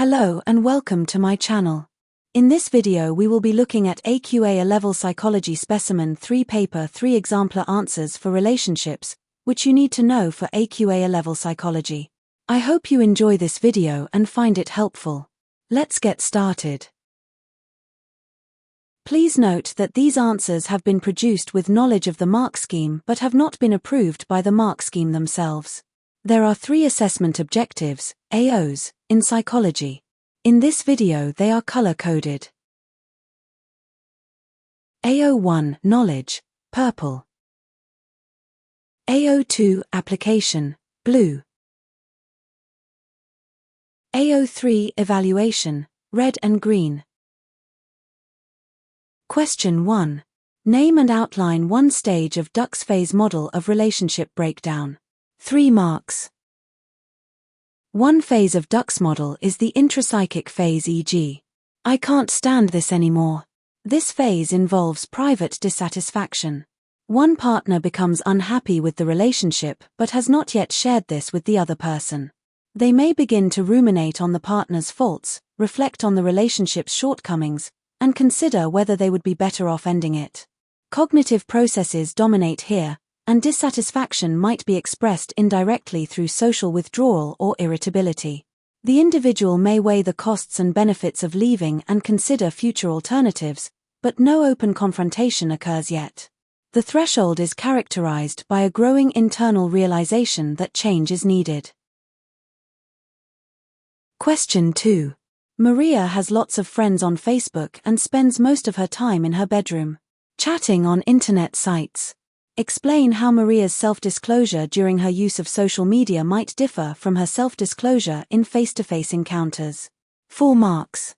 Hello and welcome to my channel. In this video we will be looking at AQA Alevel Psychology Specimen 3 Paper 3 Exemplar Answers for Relationships, which you need to know for AQA Alevel Psychology. I hope you enjoy this video and find it helpful. Let's get started. Please note that these answers have been produced with knowledge of the mark scheme but have not been approved by the mark scheme themselves. There are 3 assessment objectives, AOs, in psychology. In this video they are color-coded. AO1 Knowledge, purple. AO2 Application, blue. AO3 Evaluation, red and green. Question 1. Name and outline one stage of Duck's phase model of relationship breakdown. 3 marks. One phase of Duck's model is the intrapsychic phase, e.g., I can't stand this anymore. This phase involves private dissatisfaction. One partner becomes unhappy with the relationship but has not yet shared this with the other person. They may begin to ruminate on the partner's faults, reflect on the relationship's shortcomings, and consider whether they would be better off ending it. Cognitive processes dominate here, and dissatisfaction might be expressed indirectly through social withdrawal or irritability. The individual may weigh the costs and benefits of leaving and consider future alternatives, but no open confrontation occurs yet. The threshold is characterized by a growing internal realization that change is needed. Question 2. Maria has lots of friends on Facebook and spends most of her time in her bedroom, chatting on internet sites. Explain how Maria's self-disclosure during her use of social media might differ from her self-disclosure in face-to-face encounters. 4 marks.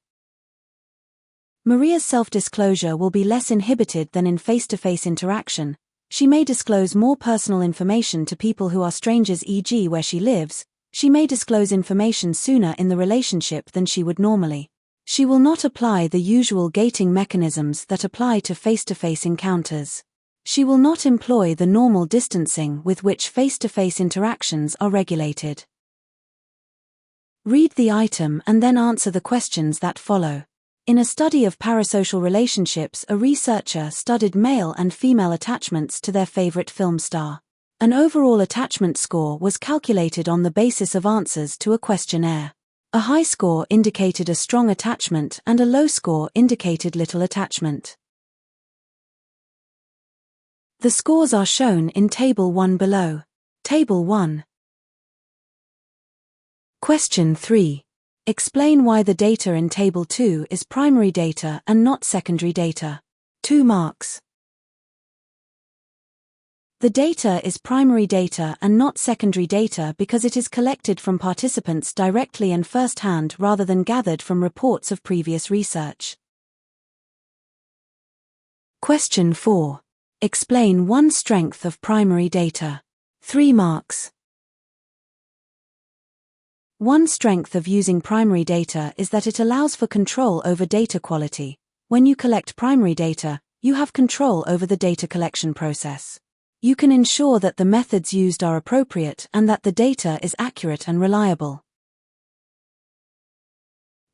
Maria's self-disclosure will be less inhibited than in face-to-face interaction. She may disclose more personal information to people who are strangers, e.g. where she lives. She may disclose information sooner in the relationship than she would normally. She will not apply the usual gating mechanisms that apply to face-to-face encounters. She will not employ the normal distancing with which face-to-face interactions are regulated. Read the item and then answer the questions that follow. In a study of parasocial relationships, a researcher studied male and female attachments to their favorite film star. An overall attachment score was calculated on the basis of answers to a questionnaire. A high score indicated a strong attachment and a low score indicated little attachment. The scores are shown in Table 1 below. Table 1. Question 3. Explain why the data in Table 2 is primary data and not secondary data. 2 marks. The data is primary data and not secondary data because it is collected from participants directly and first-hand rather than gathered from reports of previous research. Question 4. Explain one strength of primary data. 3 marks. One strength of using primary data is that it allows for control over data quality. When you collect primary data, you have control over the data collection process. You can ensure that the methods used are appropriate and that the data is accurate and reliable.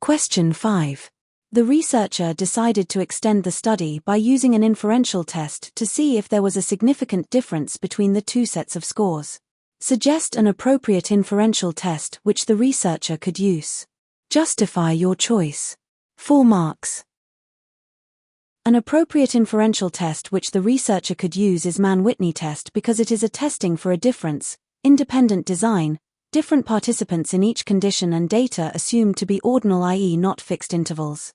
Question 5. The researcher decided to extend the study by using an inferential test to see if there was a significant difference between the 2 sets of scores. Suggest an appropriate inferential test which the researcher could use. Justify your choice. 4 marks. An appropriate inferential test which the researcher could use is Mann-Whitney test because it is a testing for a difference, independent design, different participants in each condition and data assumed to be ordinal, i.e. not fixed intervals.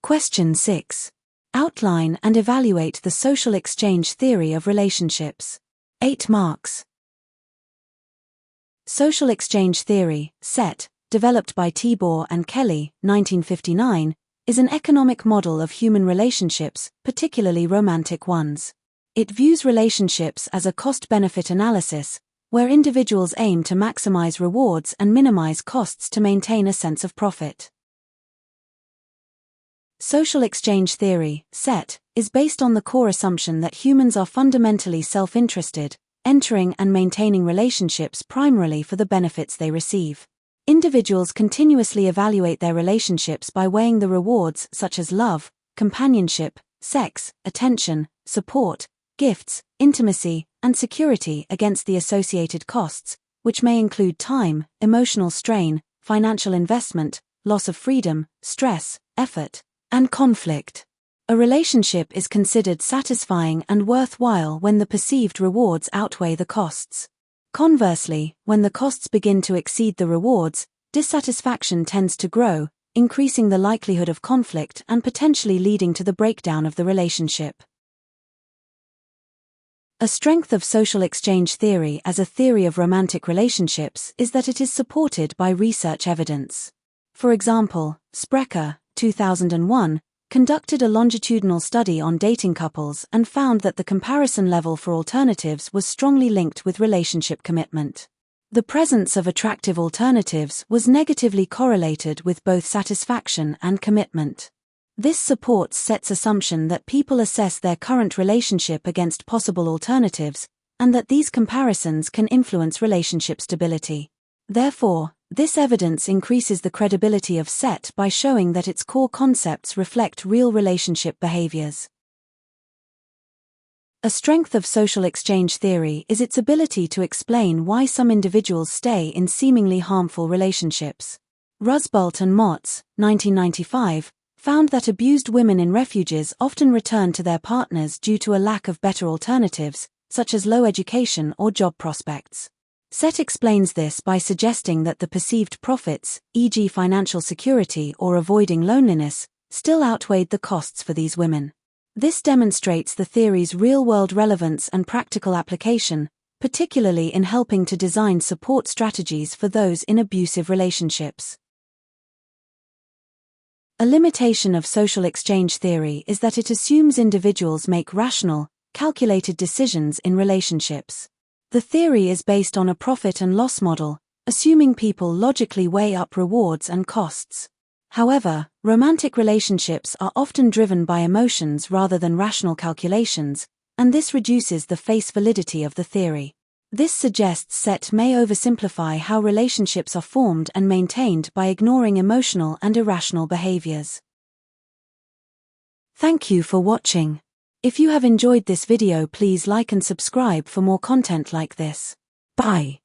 Question 6. Outline and evaluate the social exchange theory of relationships. 8 marks. Social exchange theory, SET, developed by Tibor and Kelly, 1959, is an economic model of human relationships, particularly romantic ones. It views relationships as a cost-benefit analysis, where individuals aim to maximize rewards and minimize costs to maintain a sense of profit. Social exchange theory, SET, is based on the core assumption that humans are fundamentally self-interested, entering and maintaining relationships primarily for the benefits they receive. Individuals continuously evaluate their relationships by weighing the rewards such as love, companionship, sex, attention, support, gifts, intimacy, and security against the associated costs, which may include time, emotional strain, financial investment, loss of freedom, stress, effort, and conflict. A relationship is considered satisfying and worthwhile when the perceived rewards outweigh the costs. Conversely, when the costs begin to exceed the rewards, dissatisfaction tends to grow, increasing the likelihood of conflict and potentially leading to the breakdown of the relationship. A strength of social exchange theory as a theory of romantic relationships is that it is supported by research evidence. For example, Sprecher, 2001, conducted a longitudinal study on dating couples and found that the comparison level for alternatives was strongly linked with relationship commitment. The presence of attractive alternatives was negatively correlated with both satisfaction and commitment. This supports SET's assumption that people assess their current relationship against possible alternatives, and that these comparisons can influence relationship stability. Therefore, this evidence increases the credibility of SET by showing that its core concepts reflect real relationship behaviors. A strength of social exchange theory is its ability to explain why some individuals stay in seemingly harmful relationships. Rusbult and Motz, 1995, found that abused women in refuges often return to their partners due to a lack of better alternatives, such as low education or job prospects. SET explains this by suggesting that the perceived profits, e.g. financial security or avoiding loneliness, still outweighed the costs for these women. This demonstrates the theory's real-world relevance and practical application, particularly in helping to design support strategies for those in abusive relationships. A limitation of social exchange theory is that it assumes individuals make rational, calculated decisions in relationships. The theory is based on a profit and loss model, assuming people logically weigh up rewards and costs. However, romantic relationships are often driven by emotions rather than rational calculations, and this reduces the face validity of the theory. This suggests SET may oversimplify how relationships are formed and maintained by ignoring emotional and irrational behaviors. Thank you for watching. If you have enjoyed this video, please like and subscribe for more content like this. Bye.